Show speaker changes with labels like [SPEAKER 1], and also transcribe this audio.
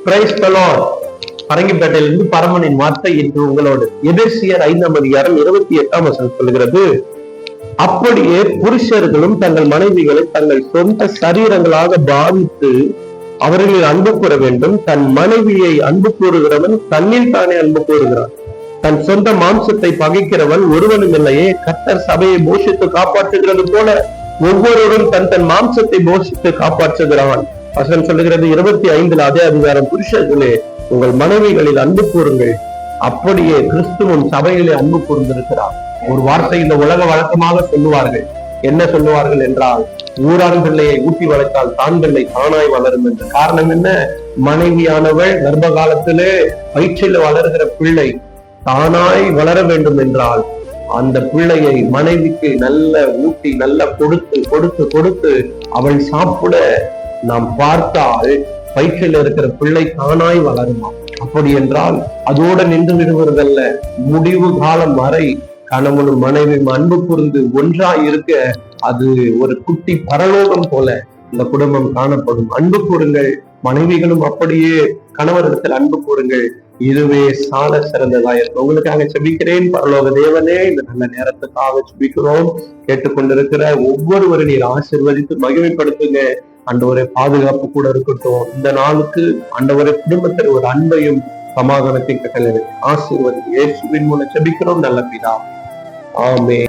[SPEAKER 1] Praise the Lord. பரங்கிப்பேட்டையிலிருந்து பரமனின் வார்த்தை இன்று உங்களோடு. எபேசியர் 5ஆம் அதிகாரம் 28ஆம் வசனம் சொல்கிறது, அப்படியே புருஷர்களும் தங்கள் மனைவிகளை தங்கள் சொந்த சரீரங்களாக பாவித்து அவர்களில் அன்பு கூற வேண்டும். தன் மனைவியை அன்பு கூறுகிறவன் தன்னில் தானே அன்பு கூறுகிறான். தன் சொந்த மாம்சத்தை பகைக்கிறவன் ஒருவனும் இல்லையே. கர்த்தர் சபையை போஷித்து காப்பாற்றுகிறது போல ஒவ்வொருவரும் தன் தன் மாம்சத்தை போஷித்து காப்பாற்றுகிறான். வசனம் சொல்லுகிறது 25 அதே அதிகாரம், புருஷர்களே உங்கள் மனைவிகளில் அன்பு கூறுங்கள், அப்படியே கிறிஸ்துவும் சபையிலே அன்பு கூர்ந்திருக்கிறார். ஒரு வார்த்தை இந்த உலக வழக்கமாக சொல்லுவார்கள். என்ன சொல்லுவார்கள் என்றால், ஊரான் பிள்ளையை ஊட்டி வளர்த்தால் தான் பிள்ளை தானாய் வளரும் என்று. காரணம் என்ன? மனைவியானவள் கர்ப்ப காலத்திலே வயிற்றில் வளர்கிற பிள்ளை தானாய் வளர வேண்டும் என்றால் அந்த பிள்ளையை மனைவிக்கு நல்ல ஊட்டி நல்ல கொடுத்து கொடுத்து கொடுத்து அவள் சாப்பிட நாம் பார்த்தால் வயிற்றில் இருக்கிற பிள்ளை தானாய் வளருமா? அப்படி என்றால் அதோடு நின்று விடுவதல்ல, முடிவு காலம் வரை கணவனும் மனைவியும் அன்பு கூர்ந்து ஒன்றாய் இருக்க அது ஒரு குட்டி பரலோகம் போல இந்த குடும்பம் காணப்படும். அன்பு கூறுங்கள், மனைவிகளும் அப்படியே கணவரிடத்தில் அன்பு கூறுங்கள். இதுவே சால சிறந்ததாய் இருக்கும். உங்களுக்காக செபிக்கிறேன். பரலோக தேவனே, இந்த நல்ல நேரத்துக்காக செபிக்கிறோம். கேட்டுக்கொண்டிருக்கிற ஒவ்வொருவரும் நீர் ஆசீர்வதித்து மகிமைப்படுத்துங்க. ஆண்டவரே, பாதுகாப்பு கூட இருக்கட்டும். இந்த நாளுக்கு ஆண்டவரே குடும்பத்தில் ஒரு அன்பையும் சமாதானத்தையும் கட்டளை ஆசீர்வதி. இயேசுவின் மூலம் செபிக்கிறோம் நல்ல பிதாவே. ஆமென்.